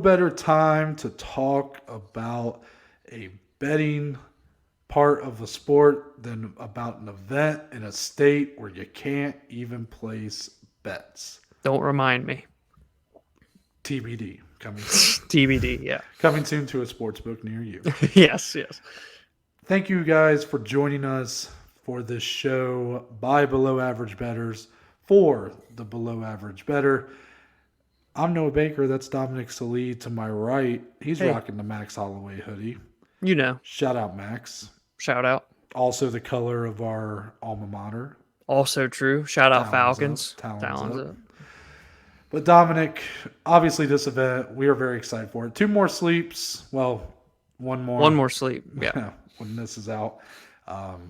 better time to talk about a betting part of the sport than about an event in a state where you can't even place bets. Don't remind me. TBD coming soon. TBD, yeah. Coming soon to a sports book near you. Yes. Thank you guys for joining us for this show by Below Average Bettors for the Below Average Better. I'm Noah Baker. That's Dominic Salee to my right. He's rocking the Max Holloway hoodie. You know. Shout out, Max. Shout out. Also the color of our alma mater. Also true. Shout out Falcons. Talons up. But Dominic, obviously this event, we are very excited for it. 2 more sleeps. Well, one more. One more sleep. Yeah. When this is out.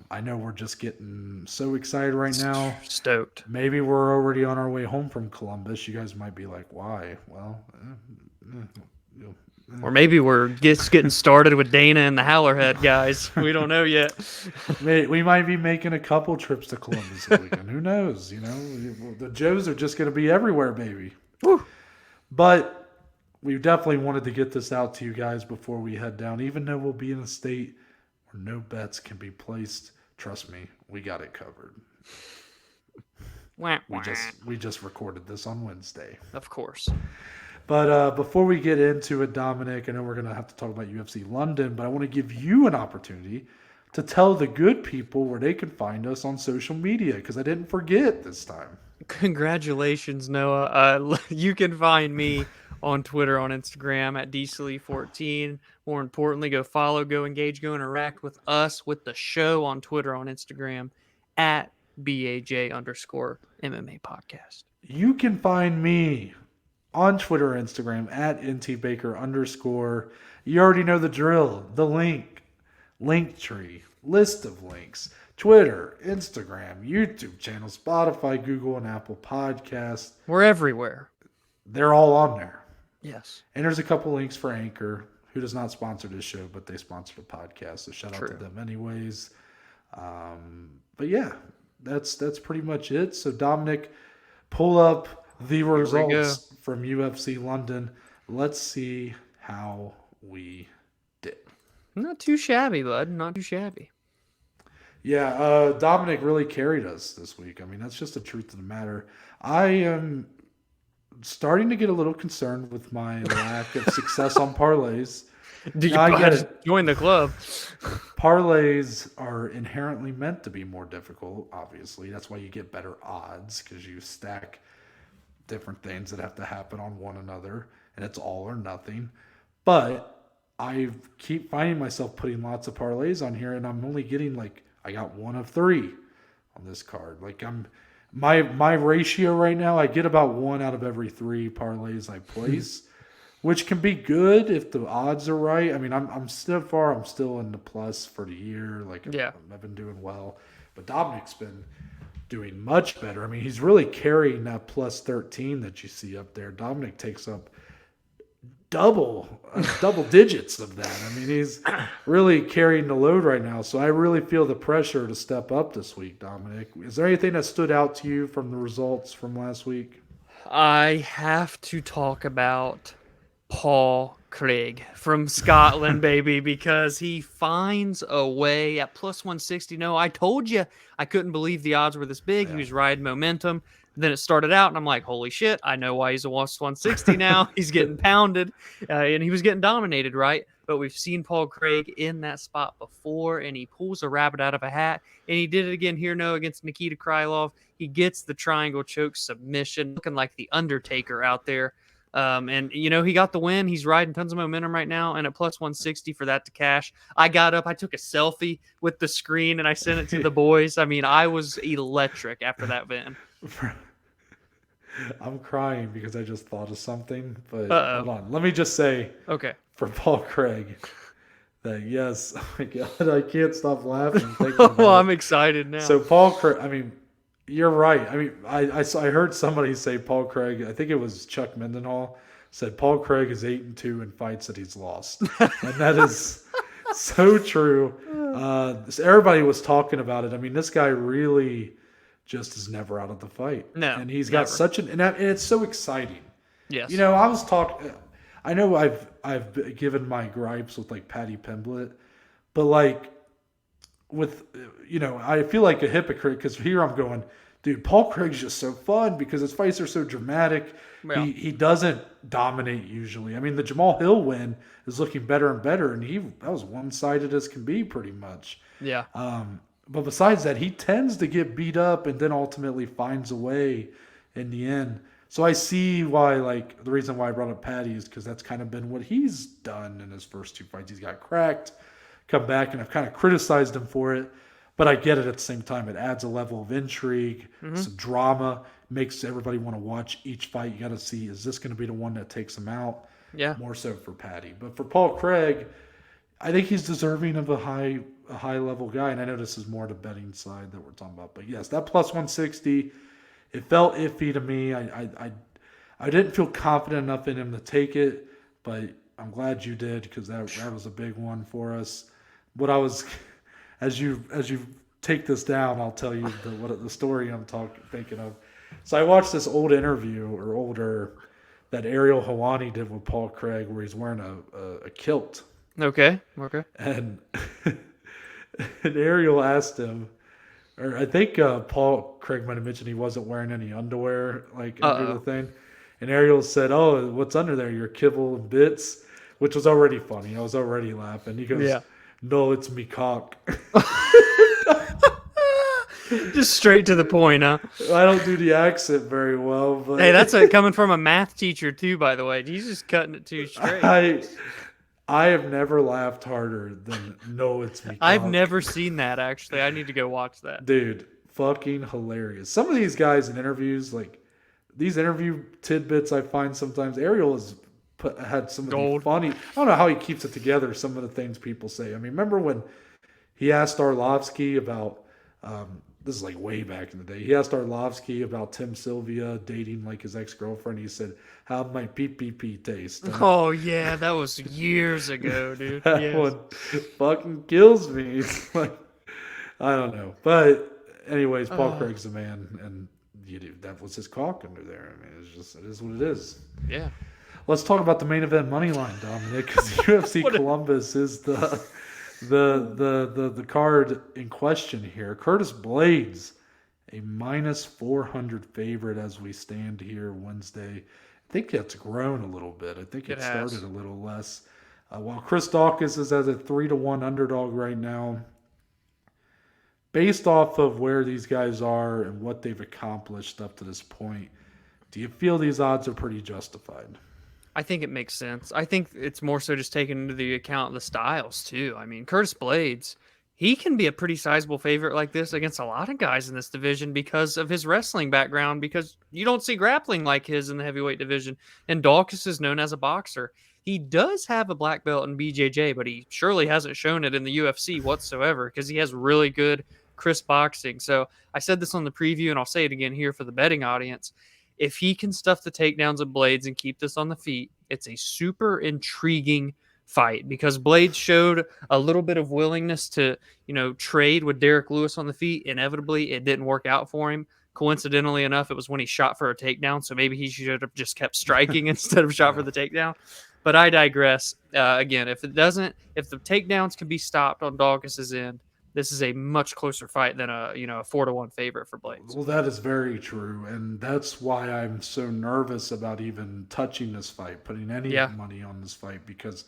I know we're just getting so excited right now. Stoked. Maybe we're already on our way home from Columbus. You guys might be like, why? Well, or maybe we're just getting started with Dana and the Howlerhead guys. We don't know yet. We might be making a couple trips to Columbus this weekend. Who knows? You know, the Joes are just going to be everywhere, baby. Woo. But we definitely wanted to get this out to you guys before we head down, even though we'll be in a state where no bets can be placed. Trust me, we got it covered. We just recorded this on Wednesday. Of course. But before we get into it, Dominic, I know we're going to have to talk about UFC London, but I want to give you an opportunity to tell the good people where they can find us on social media, because I didn't forget this time. Congratulations, Noah. You can find me on Twitter, on Instagram at DSlee14. More importantly, go follow, go engage, go interact with us, with the show on Twitter, on Instagram at BAJ_MMA podcast. You can find me on Twitter, Instagram at ntbaker_. You already know the drill. The link tree, list of links, Twitter, Instagram, YouTube channel, Spotify, Google, and Apple Podcasts. We're everywhere. They're all on there. Yes. And there's a couple links for Anchor, who does not sponsor this show, but they sponsor the podcast. So shout out to them anyways. But yeah, that's pretty much it. So Dominic, pull up the results from UFC London. Let's see how we did. Not too shabby, bud. Not too shabby. Yeah, Dominic really carried us this week. I mean, that's just the truth of the matter. I am starting to get a little concerned with my lack of success on parlays. Did you join the club? Parlays are inherently meant to be more difficult, obviously. That's why you get better odds, because you stack different things that have to happen on one another, and it's all or nothing. But I keep finding myself putting lots of parlays on here, and I'm only getting I got 1 of 3 on this card. My ratio right now, I get about 1 out of every 3 parlays I place, which can be good if the odds are right. I mean, I'm still in the plus for the year. I've been doing well, but Dominic's been doing much better. I mean, he's really carrying that plus 13 that you see up there. Dominic takes up double digits of that. I mean, he's really carrying the load right now. So I really feel the pressure to step up this week, Dominic. Is there anything that stood out to you from the results from last week? I have to talk about Paul Craig from Scotland, baby, because he finds a way at plus 160. No, I told you I couldn't believe the odds were this big. Yeah. He was riding momentum. Then it started out, and I'm like, holy shit, I know why he's a plus 160 now. He's getting pounded, and he was getting dominated, right? But we've seen Paul Craig in that spot before, and he pulls a rabbit out of a hat, and he did it again here, against Nikita Krylov. He gets the triangle choke submission, looking like the Undertaker out there. And he got the win. He's riding tons of momentum right now, and at plus 160 for that to cash. I got up, I took a selfie with the screen, and I sent it to the boys. I mean, I was electric after that win. I'm crying because I just thought of something, but hold on. Let me just say, okay, for Paul Craig, that yes, oh my God, I can't stop laughing. Well, I'm excited now. So Paul Craig, I mean, you're right. I mean, I heard somebody say Paul Craig. I think it was Chuck Mendenhall said Paul Craig is 8-2 in fights that he's lost, and that is so true. Everybody was talking about it. I mean, this guy really just is never out of the fight. No, and he's got and it's so exciting. Yes. I was talking. I know I've given my gripes with like Patty Pimblett, but like with I feel like a hypocrite because here I'm going, dude. Paul Craig's just so fun because his fights are so dramatic. Yeah. He doesn't dominate usually. I mean, the Jamal Hill win is looking better and better, and that was one sided as can be pretty much. Yeah. But besides that, he tends to get beat up and then ultimately finds a way in the end. So I see why, like, the reason why I brought up Patty is because that's kind of been what he's done in his first two fights. He's got cracked, come back, and I've kind of criticized him for it. But I get it at the same time. It adds a level of intrigue, some drama, makes everybody want to watch each fight. You got to see, is this going to be the one that takes him out? Yeah. More so for Patty. But for Paul Craig, I think he's deserving of a high level guy. And I know this is more the betting side that we're talking about. But yes, that plus 160, it felt iffy to me. I didn't feel confident enough in him to take it, but I'm glad you did because that was a big one for us. What I was, as you take this down, I'll tell you the story I'm thinking of. So I watched this old interview or older that Ariel Helwani did with Paul Craig where he's wearing a kilt. Okay. And Ariel asked him, or I think Paul Craig might have mentioned he wasn't wearing any underwear under the thing. And Ariel said, "Oh, what's under there? Your kibble and bits," which was already funny. I was already laughing. He goes, Yeah. "No, it's me cock." Just straight to the point, huh? I don't do the accent very well, but Hey, that's coming from a math teacher too, by the way. He's just cutting it too straight. I have never laughed harder than "No, it's me cock." I've never seen that actually. I need to go watch that. Dude, fucking hilarious. Some of these guys in interviews, like these interview tidbits I find sometimes, Ariel has had some of the funny, I don't know how he keeps it together, some of the things people say. I mean, remember when he asked Arlovsky about, this is like way back in the day, he asked Arlovsky about Tim Sylvia dating like his ex-girlfriend. He said, "How my pee taste?" Oh, yeah, that was years ago, dude. That one fucking kills me. Like, I don't know. But anyways, Paul Craig's the man, and that was his cock under there. I mean, it is what it is. Yeah. Let's talk about the main event Moneyline, Dominic, because UFC Columbus is the card in question here. Curtis Blaydes, a minus 400 favorite as we stand here Wednesday. I think that's grown a little bit. I think it started a little less. While Chris Daukaus is as a 3-1 underdog right now. Based off of where these guys are and what they've accomplished up to this point, do you feel these odds are pretty justified? I think it makes sense. I think it's more so just taking into the account the styles too. I mean, Curtis Blaydes, he can be a pretty sizable favorite like this against a lot of guys in this division because of his wrestling background, because you don't see grappling like his in the heavyweight division. And Daukaus is known as a boxer. He does have a black belt in BJJ, but he surely hasn't shown it in the UFC whatsoever because he has really good, crisp boxing. So I said this on the preview, and I'll say it again here for the betting audience. If he can stuff the takedowns of Blaydes and keep this on the feet, it's a super intriguing fight because Blaydes showed a little bit of willingness to, trade with Derek Lewis on the feet. Inevitably, it didn't work out for him. Coincidentally enough, it was when he shot for a takedown, so maybe he should have just kept striking instead of shot for the takedown. But I digress. Again, if the takedowns can be stopped on Daukaus's end, this is a much closer fight than a 4-1 favorite for Blaydes. Well, that is very true, and that's why I'm so nervous about even touching this fight, putting any money on this fight, because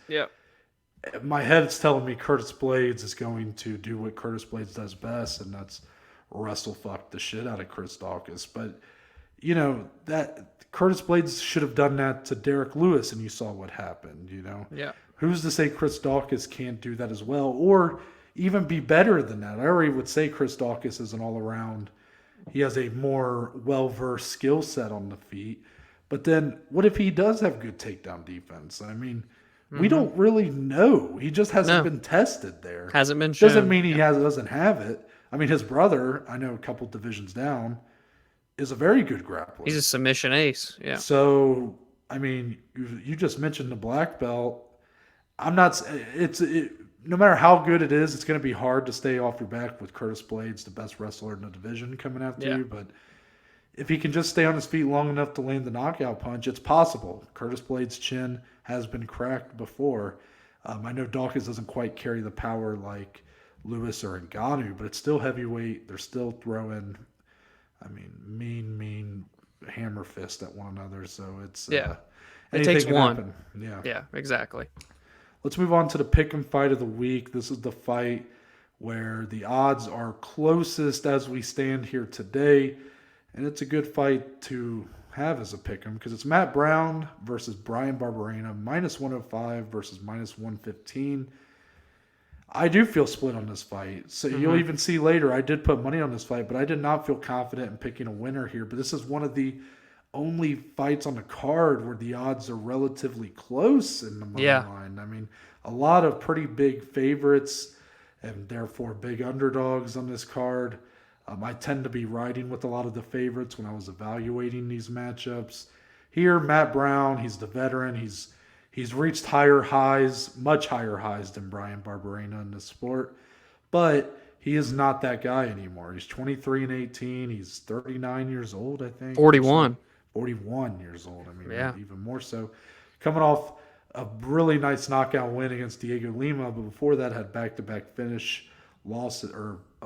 my head's telling me Curtis Blaydes is going to do what Curtis Blaydes does best, and that's wrestle fuck the shit out of Chris Daukaus. But that Curtis Blaydes should have done that to Derek Lewis, and you saw what happened. Who's to say Chris Daukaus can't do that as well, or even be better than that? I already would say Chris Daukaus is an all-around. He has a more well-versed skill set on the feet. But then what if he does have good takedown defense? I mean, we don't really know. He just hasn't been tested there. Hasn't been shown. Doesn't mean he doesn't have it. I mean, his brother, I know a couple divisions down, is a very good grappler. He's a submission ace. Yeah. So, I mean, you just mentioned the black belt. No matter how good it is, it's going to be hard to stay off your back with Curtis Blaydes, the best wrestler in the division, coming after you. But if he can just stay on his feet long enough to land the knockout punch, it's possible. Curtis Blaydes' chin has been cracked before. I know Daukaus doesn't quite carry the power like Lewis or Ngannou, but it's still heavyweight. They're still throwing, I mean, mean hammer fist at one another. So it's Yeah. It anything takes can one. happen. Yeah. Yeah, exactly. Let's move on to the pick'em fight of the week. This is the fight where the odds are closest as we stand here today, and it's a good fight to have as a pick'em because it's Matt Brown versus Bryan Barberena, minus 105 versus minus 115. I do feel split on this fight. So you'll even see later, I did put money on this fight, but I did not feel confident in picking a winner here. But this is one of the only fights on the card where the odds are relatively close in the money Yeah. line. I mean, a lot of pretty big favorites and therefore big underdogs on this card. I tend to be riding with a lot of the favorites when I was evaluating these matchups. Here, Matt Brown, he's the veteran. He's reached higher highs, much higher highs than Bryan Barberena in the sport, but he is not that guy anymore. He's 23 and 18. He's 39 years old, I think. 41. 41 years old. I mean, Yeah. even more so. Coming off a really nice knockout win against Diego Lima, but before that had back-to-back finish, a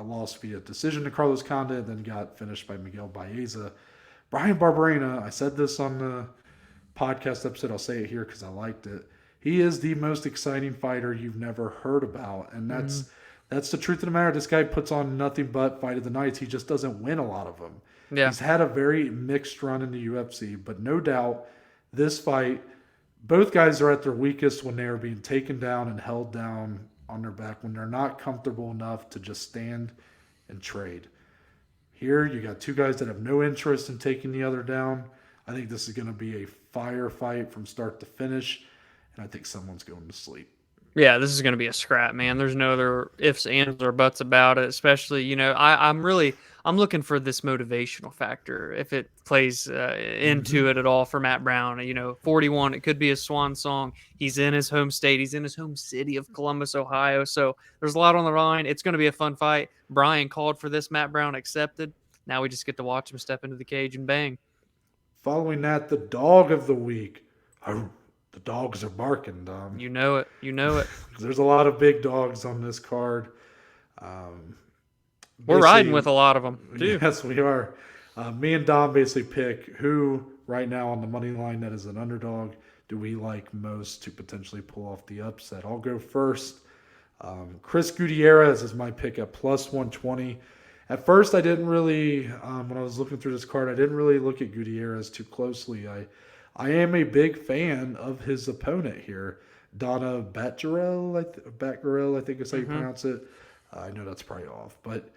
loss via decision to Carlos Condit, then got finished by Miguel Baeza. Bryan Barberena, I said this on the podcast episode, I'll say it here because I liked it. He is the most exciting fighter you've never heard about, and that's the truth of the matter. This guy puts on nothing but fight of the nights. He just doesn't win a lot of them. Yeah. He's had a very mixed run in the UFC, but no doubt this fight, both guys are at their weakest when they are being taken down and held down on their back, when they're not comfortable enough to just stand and trade. Here, you got two guys that have no interest in taking the other down. I think this is going to be a fire fight from start to finish, and I think someone's going to sleep. Yeah, this is going to be a scrap, man. There's no other ifs, ands, or buts about it. Especially, I'm looking for this motivational factor. If it plays into it at all for Matt Brown, 41, it could be a swan song. He's in his home state. He's in his home city of Columbus, Ohio. So there's a lot on the line. It's going to be a fun fight. Bryan called for this. Matt Brown accepted. Now we just get to watch him step into the cage and bang. Following that, the dog of the week. Oh, the dogs are barking, Dom. You know it. You know it. There's a lot of big dogs on this card. We're riding with a lot of them, too. Yes, we are. Me and Dom basically pick who right now on the money line that is an underdog do we like most to potentially pull off the upset. I'll go first. Chris Gutierrez is my pick at plus 120. At first, I didn't really, when I was looking through this card, I didn't really look at Gutierrez too closely. I am a big fan of his opponent here, Donna Batgarel, I think is how you pronounce it. I know that's probably off, but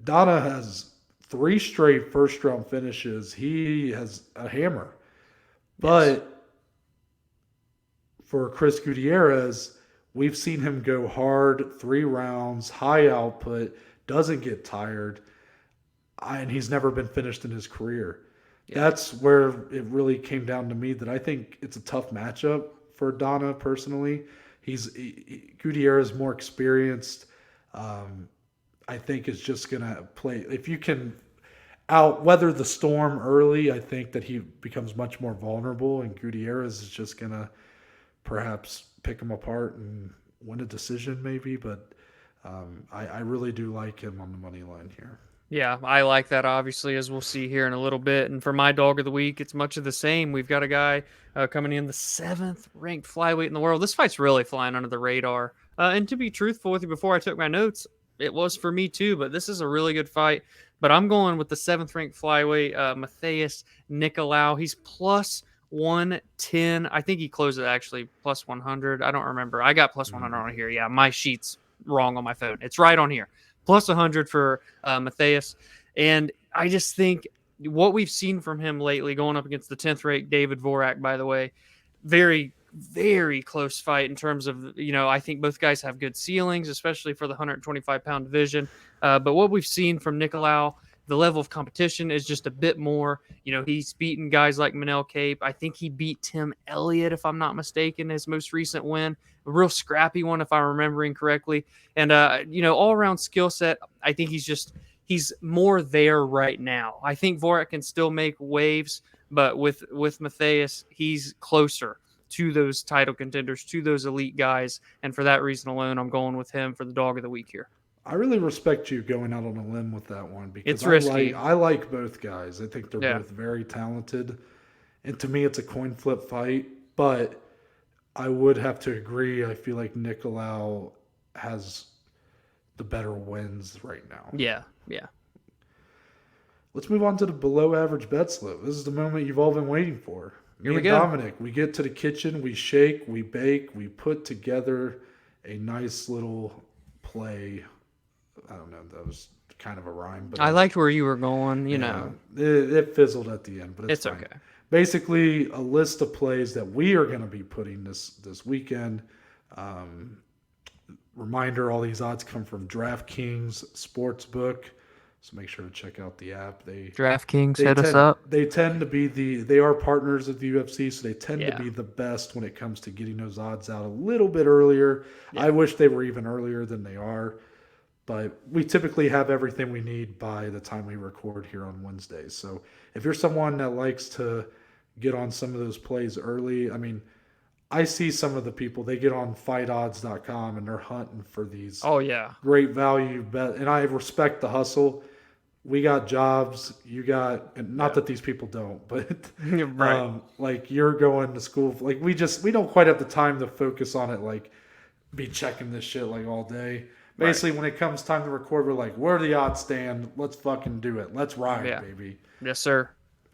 Donna has 3 straight first-round finishes. He has a hammer. But for Chris Gutierrez, we've seen him go hard, 3 rounds, high output, doesn't get tired, and he's never been finished in his career. Yeah. That's where it really came down to me that I think it's a tough matchup for Donna personally. Gutierrez more experienced. I think is just going to play. If you can weather the storm early, I think that he becomes much more vulnerable, and Gutierrez is just going to perhaps pick him apart and win a decision maybe, but I really do like him on the money line here. Yeah, I like that, obviously, as we'll see here in a little bit. And for my dog of the week, it's much of the same. We've got a guy coming in the 7th ranked flyweight in the world. This fight's really flying under the radar. And to be truthful with you, before I took my notes, it was for me too, but this is a really good fight. But I'm going with the 7th ranked flyweight, Matheus Nicolau. He's plus 110. I think he closed it actually plus 100. I don't remember. I got plus 100 on here. Yeah, my sheet's wrong on my phone. It's right on here. Plus 100 for Matheus. And I just think what we've seen from him lately, going up against the 10th ranked David Vorak, by the way, very, very close fight in terms of, I think both guys have good ceilings, especially for the 125-pound division. But what we've seen from Nicolau, the level of competition is just a bit more. He's beaten guys like Manel Cape. I think he beat Tim Elliott, if I'm not mistaken, his most recent win. A real scrappy one, if I'm remembering correctly. And, all-around skill set, I think he's he's more there right now. I think Vorak can still make waves, but with Matthias, he's closer to those title contenders, to those elite guys, and for that reason alone, I'm going with him for the dog of the week here. I really respect you going out on a limb with that one because It's risky. I like both guys. I think they're Yeah. both very talented, and to me, it's a coin flip fight. But I would have to agree. I feel like Nicolau has the better wins right now. Yeah. Yeah. Let's move on to the below average bet slip. This is the moment you've all been waiting for. Here Me we and go. Dominic, we get to the kitchen, we shake, we bake, we put together a nice little play. I don't know, that was kind of a rhyme, but I liked where you were going, you know. it fizzled at the end, but it's fine. Okay. Basically, a list of plays that we are going to be putting this weekend. Reminder: all these odds come from DraftKings Sportsbook, so make sure to check out the app. DraftKings hit us up. They tend to be they are partners of the UFC, so they tend Yeah. to be the best when it comes to getting those odds out a little bit earlier. Yeah. I wish they were even earlier than they are, but we typically have everything we need by the time we record here on Wednesdays. So if you're someone that likes to get on some of those plays early, I mean, I see some of the people, they get on fightodds.com and they're hunting for these Oh yeah. great value bet, and I respect the hustle. We got jobs, you got, and not that these people don't, but Right. like you're going to school, like we don't quite have the time to focus on it, like be checking this shit like all day. Basically, when it comes time to record, we're like, where the odds stand? Let's fucking do it. Let's ride, Yeah. baby. Yes, sir.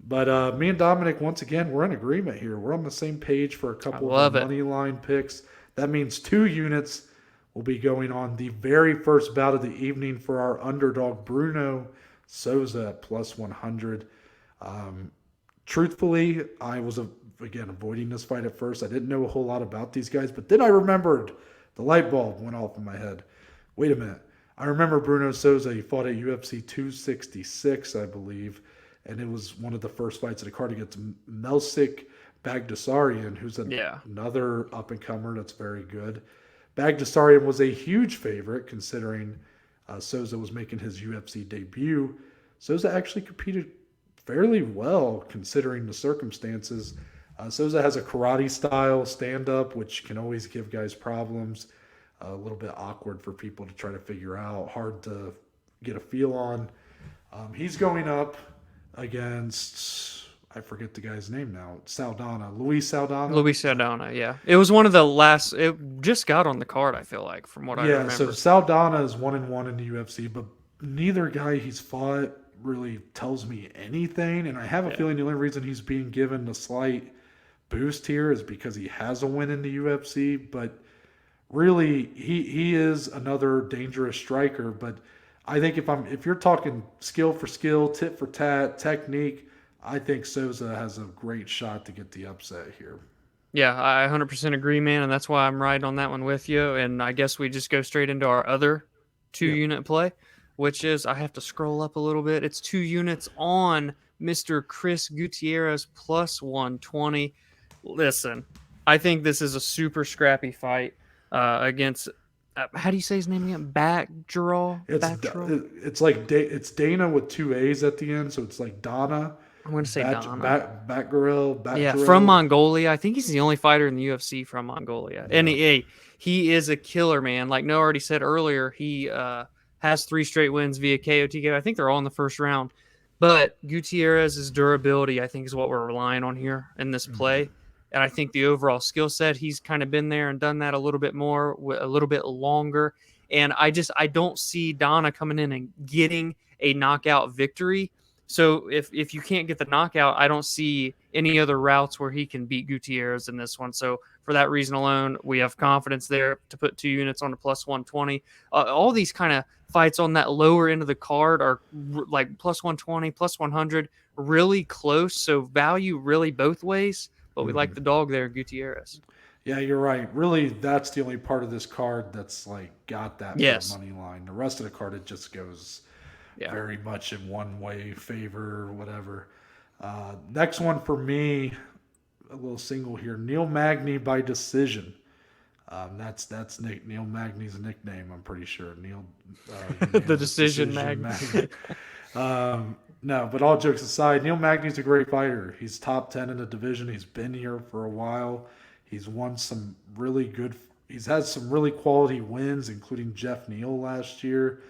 But me and Dominic, once again, we're in agreement here. We're on the same page for a couple love of it. money line picks. That means 2 units will be going on the very first bout of the evening for our underdog Bruno Souza at plus 100. Truthfully, I was, again, avoiding this fight at first. I didn't know a whole lot about these guys, but then I remembered the light bulb went off in my head. Wait a minute. I remember Bruno Souza. He fought at UFC 266, I believe, and it was one of the first fights of the card against Melsik Bagdasaryan, who's another up-and-comer that's very good. Bagdasaryan was a huge favorite considering Souza was making his UFC debut. Souza actually competed fairly well considering the circumstances. Souza has a karate-style stand-up, which can always give guys problems. A little bit awkward for people to try to figure out, hard to get a feel on. He's going up against, I forget the guy's name now, Luis Saldana. Luis Saldana, yeah. It was one of the last, it just got on the card, I feel like, from what I remember. Yeah, so Saldana is 1-1 in the UFC, but neither guy he's fought really tells me anything, and I have a feeling the only reason he's being given the slight boost here is because he has a win in the UFC, but really he is another dangerous striker. But I think if you're talking skill for skill, tit for tat, technique, I think Souza has a great shot to get the upset here. Yeah, I 100% agree, man, and that's why I'm riding on that one with you. And I guess we just go straight into our other 2-unit play, which is, I have to scroll up a little bit. It's 2 units on Mr. Chris Gutierrez plus 120. Listen, I think this is a super scrappy fight against, how do you say his name again? Backdraw? It's Dana with 2 A's at the end, so it's like Dana. I'm going to say Dana. Batgirl. Yeah, from Mongolia. I think he's the only fighter in the UFC from Mongolia. Yeah. And he is a killer, man. Like Noah already said earlier, he has 3 straight wins via KO, TKO. I think they're all in the first round. But Gutierrez's durability, I think, is what we're relying on here in this play. And I think the overall skill set, he's kind of been there and done that a little bit more, a little bit longer. And I don't see Dana coming in and getting a knockout victory. So if you can't get the knockout, I don't see any other routes where he can beat Gutierrez in this one. So for that reason alone, we have confidence there to put 2 units on the plus 120. All these kind of fights on that lower end of the card are like plus 120, plus 100, really close. So value really both ways. But we like the dog there, Gutierrez. Yeah, you're right. Really, that's the only part of this card that's like got that money line. The rest of the card, it just goes very much in one way, favor, or whatever. Next one for me, a little single here. Neil Magny by decision. That's Neil Magny's nickname. I'm pretty sure Neil The unanimous decision decision mag. Magny. No, but all jokes aside, Neil Magny's a great fighter. He's top 10 in the division. He's been here for a while. He's won some really good. He's had some really quality wins, including Jeff Neal last year.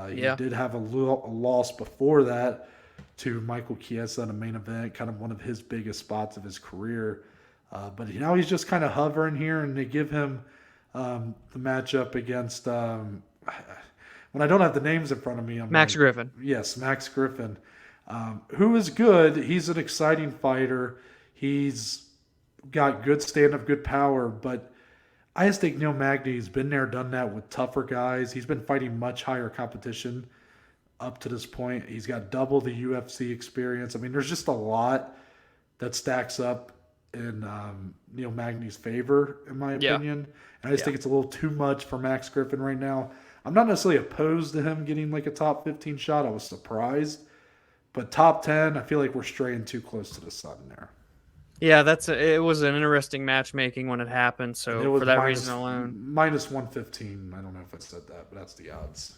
He Yeah. did have a loss before that to Michael Chiesa in a main event, kind of one of his biggest spots of his career. But now he's just kind of hovering here, and they give him the matchup against. When I don't have the names in front of me, I'm Max like, Griffin. yes, Max Griffin, who is good. He's an exciting fighter. He's got good stand up, good power, but I just think Neil Magny's been there, done that with tougher guys. He's been fighting much higher competition up to this point. He's got double the UFC experience. I mean, there's just a lot that stacks up in Neil Magny's favor, in my Yeah. opinion. And I just Yeah. think it's a little too much for Max Griffin right now. I'm not necessarily opposed to him getting like a top 15 shot. I was surprised. But top 10, I feel like we're straying too close to the sun there. Yeah, it was an interesting matchmaking when it happened. And So it was for that minus, reason alone, minus 115. I don't know if it said that, but that's the odds.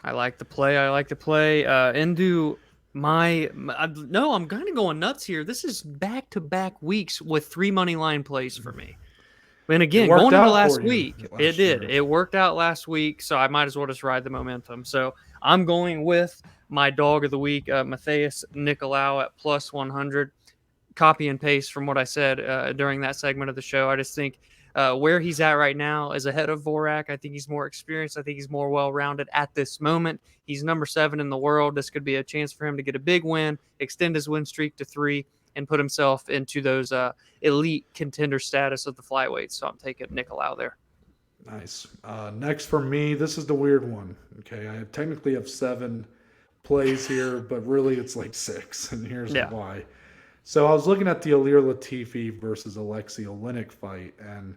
I like the play. I like to play. Into no, I'm kind of going nuts here. This is back-to-back weeks with 3 money line plays for me. And again, worked going into out last for you week, last it did. year. It worked out last week, so I might as well just ride the momentum. So I'm going with my dog of the week, Matthias Nicolau at plus 100. Copy and paste from what I said during that segment of the show. I just think where he's at right now is ahead of Vorak. I think he's more experienced. I think he's more well-rounded at this moment. He's number 7 in the world. This could be a chance for him to get a big win, extend his win streak to 3, and put himself into those elite contender status of the flyweights. So I'm taking Nicolau there. Nice. Next for me, this is the weird one. Okay, I technically have 7 plays here, but really it's like 6, and here's Yeah. why. So I was looking at the Ilir Latifi versus Alexei Oleinik fight, and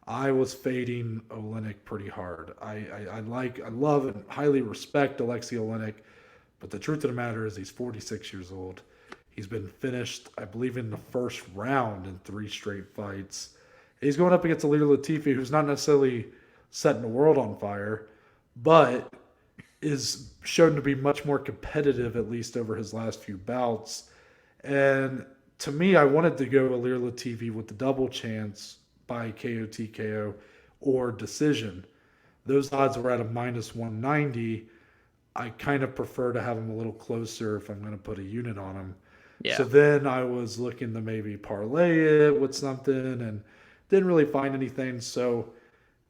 I was fading Oleinik pretty hard. I love, and highly respect Alexei Oleinik, but the truth of the matter is he's 46 years old. He's been finished, I believe, in the first round in 3 straight fights. He's going up against Ilir Latifi, who's not necessarily setting the world on fire, but is shown to be much more competitive, at least over his last few bouts. And to me, I wanted to go Ilir Latifi with the double chance by KO TKO or decision. Those odds were at a minus 190. I kind of prefer to have him a little closer if I'm going to put a unit on him. Yeah. So then I was looking to maybe parlay it with something and didn't really find anything. So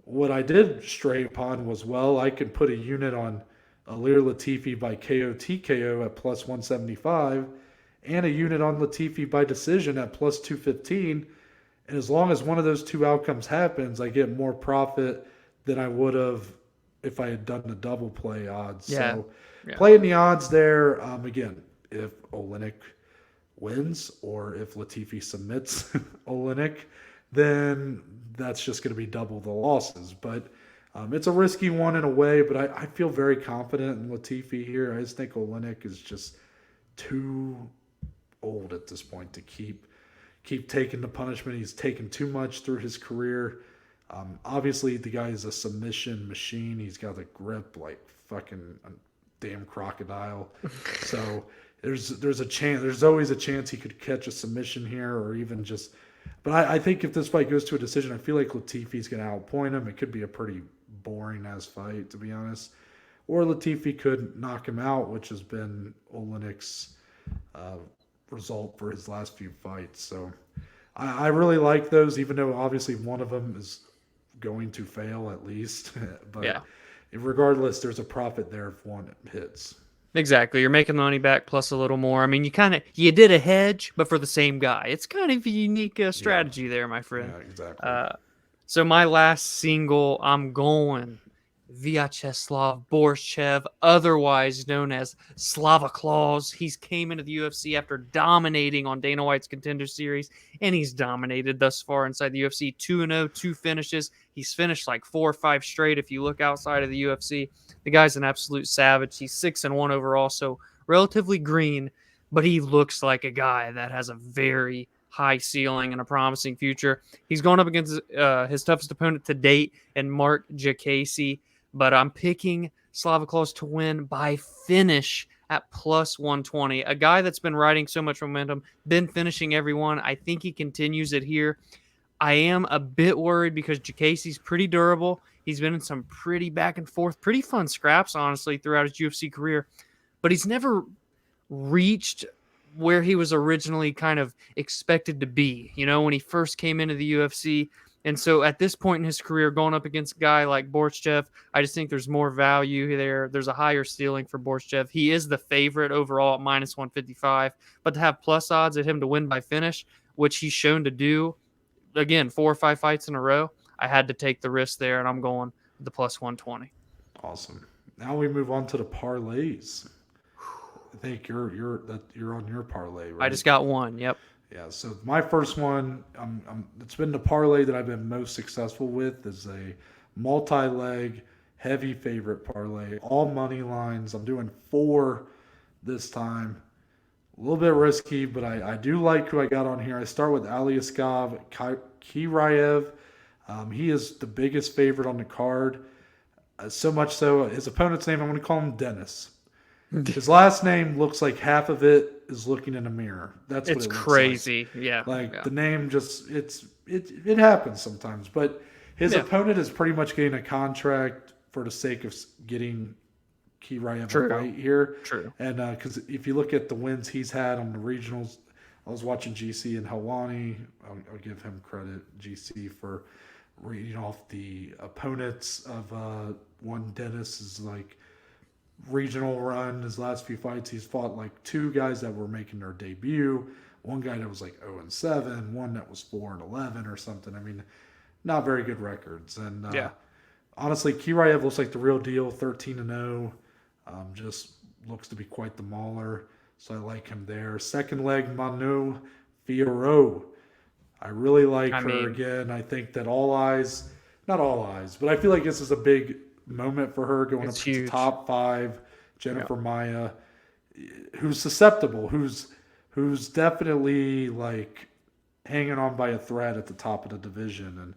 what I did stray upon was, well, I could put a unit on Ilir Latifi by KO TKO at plus 175 and a unit on Latifi by decision at plus 215. And as long as one of those 2 outcomes happens, I get more profit than I would have if I had done the double play odds. Yeah. So Yeah. playing the odds there, again, if Oleinik wins or if Latifi submits Oleinik, then that's just going to be double the losses. But it's a risky one in a way, but I feel very confident in Latifi here. I just think Oleinik is just too old at this point to keep taking the punishment. He's taken too much through his career. Obviously, the guy is a submission machine. He's got a grip like fucking a damn crocodile. So there's a chance. There's always a chance he could catch a submission here, or even just. But I think if this fight goes to a decision, I feel like Latifi's going to outpoint him. It could be a pretty boring ass fight, to be honest. Or Latifi could knock him out, which has been Oleinik's result for his last few fights. So I really like those, even though obviously one of them is going to fail at least. But Yeah. regardless, there's a profit there if one hits. Exactly. You're making the money back plus a little more. I mean, you did a hedge, but for the same guy. It's kind of a unique strategy there, my friend. Yeah, exactly. So my last single, I'm going Vyacheslav Borshev, otherwise known as Slava Claus. He's came into the UFC after dominating on Dana White's Contender Series, and he's dominated thus far inside the UFC. 2-0, 2 finishes. He's finished like 4 or 5 straight if you look outside of the UFC. The guy's an absolute savage. He's 6-1 overall, so relatively green, but he looks like a guy that has a very high ceiling and a promising future. He's going up against his toughest opponent to date, and Mark Jacasey, but I'm picking Slaviclaus to win by finish at plus 120. A guy that's been riding so much momentum, been finishing everyone. I think he continues it here. I am a bit worried because Jacasey's pretty durable. He's been in some pretty back and forth, pretty fun scraps, honestly, throughout his UFC career, but he's never reached where he was originally kind of expected to be, when he first came into the UFC. And so at this point in his career, going up against a guy like Borchev, I just think there's more value there. There's a higher ceiling for Borchev. He is the favorite overall at minus 155, but to have plus odds at him to win by finish, which he's shown to do, again, 4 or 5 fights in a row, I had to take the risk there, and I'm going with the plus 120. Awesome. Now we move on to the parlays. I think you're on your parlay, right? I just got one. Yep. Yeah. So my first one, it's been the parlay that I've been most successful with, is a multi-leg heavy favorite parlay, all money lines. I'm doing 4 this time. A little bit risky, but I do like who I got on here. I start with Aliaskov Kirayev. He is the biggest favorite on the card. So much so, his opponent's name, I'm going to call him Dennis. His last name looks like half of it is looking in a mirror. That's what it looks crazy. like. Yeah. The name just, it happens sometimes. But his opponent is pretty much getting a contract for the sake of getting Kirayev a fight here. True. And because if you look at the wins he's had on the regionals, I was watching GC and Helwani. I'll give him credit, GC, for reading off the opponents of one Dennis's regional run. His last few fights, he's fought 2 guys that were making their debut, one guy that was 0-7, one that was 4-11 or something. I mean, not very good records. And honestly, Kirayev looks like the real deal, 13-0. Just looks to be quite the mauler, so I like him there. Second leg, Manu Fiorot. I really like her again. I think that not all eyes, but I feel like this is a big moment for her going up to the top 5. Jennifer Maia, who's susceptible, who's definitely hanging on by a thread at the top of the division,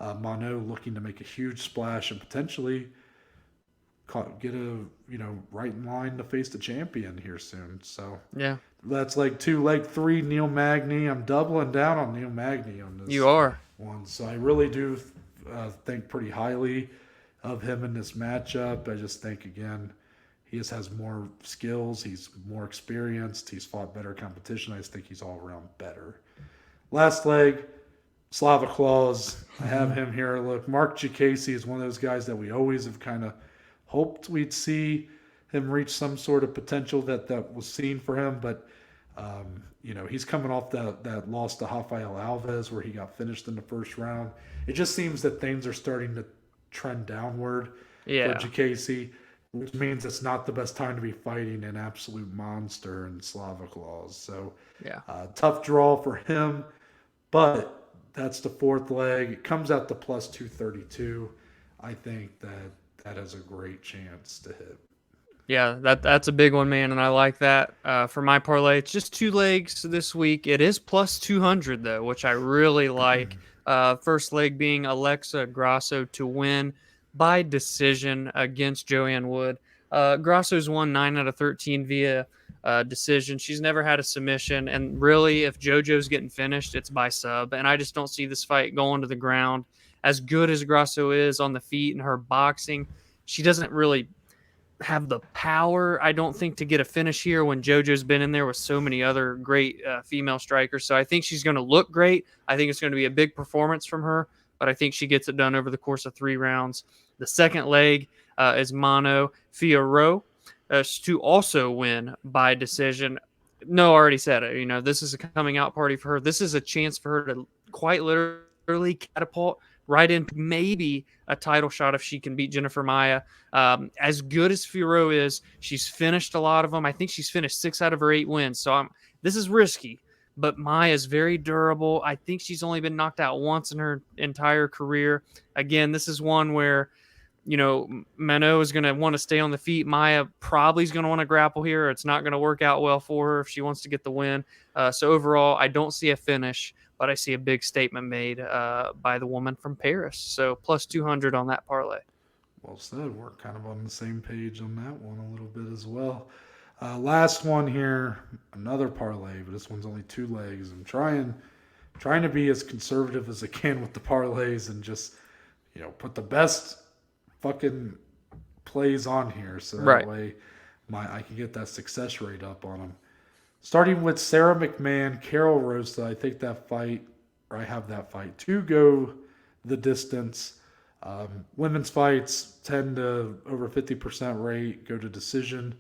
and Manu looking to make a huge splash and potentially get right in line to face the champion here soon. So yeah, that's 2. Leg 3, Neil Magny. I'm doubling down on Neil Magny on this. You are. One. So I really do think pretty highly of him in this matchup. I just think, again, he just has more skills. He's more experienced. He's fought better competition. I just think he's all around better. Last leg, Slaviclaus. I have him here. Look, Mark Jacasey is one of those guys that we always have kind of hoped we'd see him reach some sort of potential that was seen for him. But, he's coming off that loss to Rafael Alves where he got finished in the first round. It just seems that things are starting to trend downward for Jacasey, which means it's not the best time to be fighting an absolute monster in Slaviclaus. So tough draw for him, but that's the 4th leg. It comes out to plus 232. I think that has a great chance to hit. Yeah, that's a big one, man, and I like that. For my parlay, it's just 2 legs this week. It is plus 200, though, which I really like. First leg being Alexa Grasso to win by decision against Joanne Wood. Grasso's won 9 out of 13 via decision. She's never had a submission, and really, if JoJo's getting finished, it's by sub, and I just don't see this fight going to the ground. As good as Grasso is on the feet and her boxing, she doesn't really have the power, I don't think, to get a finish here when JoJo's been in there with so many other great female strikers. So I think she's going to look great. I think it's going to be a big performance from her, but I think she gets it done over the course of 3 rounds. The second leg is Mano Fiorot to also win by decision. No, I already said it. This is a coming out party for her. This is a chance for her to quite literally catapult right into maybe a title shot if she can beat Jennifer Maia. As good as Fiorot is, she's finished a lot of them. I think she's finished 6 out of her 8 wins. So this is risky, but Maia is very durable. I think she's only been knocked out once in her entire career. Again, this is one where Mano is going to want to stay on the feet. Maya probably is going to want to grapple here. It's not going to work out well for her if she wants to get the win. So overall, I don't see a finish, but I see a big statement made by the woman from Paris. So plus 200 on that parlay. Well said. We're kind of on the same page on that one a little bit as well. Last one here, another parlay, but this one's only 2 legs. I'm trying to be as conservative as I can with the parlays and just put the best fucking plays on here, so that way I can get that success rate up on them. Starting with Sarah McMahon, Carol Rosa. I think that fight, or I have that fight to go the distance. Women's fights tend to over 50% rate go to decision.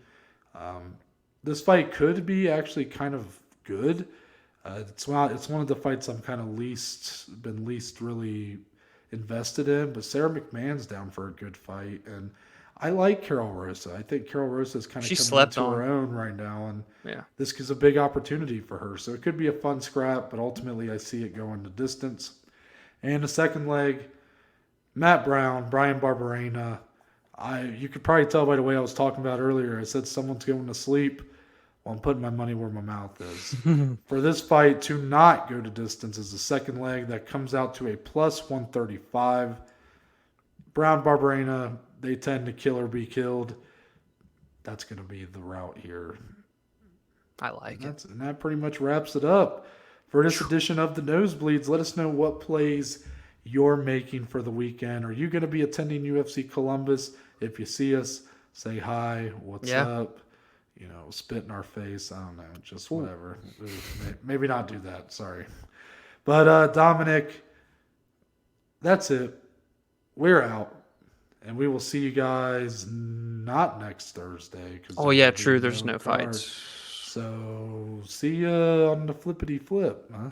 This fight could be actually kind of good. It's one of the fights I'm kind of least really invested in, but Sarah McMahon's down for a good fight, and I like Carol Rosa. I think Carol Rosa is kind of coming into her own right now, and this is a big opportunity for her. So it could be a fun scrap, but ultimately I see it going the distance. And the second leg, Matt Brown, Bryan Barberena. You could probably tell by the way I was talking about earlier. I said someone's going to sleep. Well, I'm putting my money where my mouth is. For this fight to not go to distance is the second leg. That comes out to a plus 135. Brown Barberena, they tend to kill or be killed. That's going to be the route here. I like it. And that pretty much wraps it up for this edition of the Nosebleeds. Let us know what plays you're making for the weekend. Are you going to be attending UFC Columbus? If you see us, say hi. What's up? Spit in our face. I don't know. Just whatever. Maybe not do that. Sorry. But Dominic, that's it. We're out. And we will see you guys not next Thursday. Oh, yeah, true. There's no fights. So see you on the flippity flip. Huh?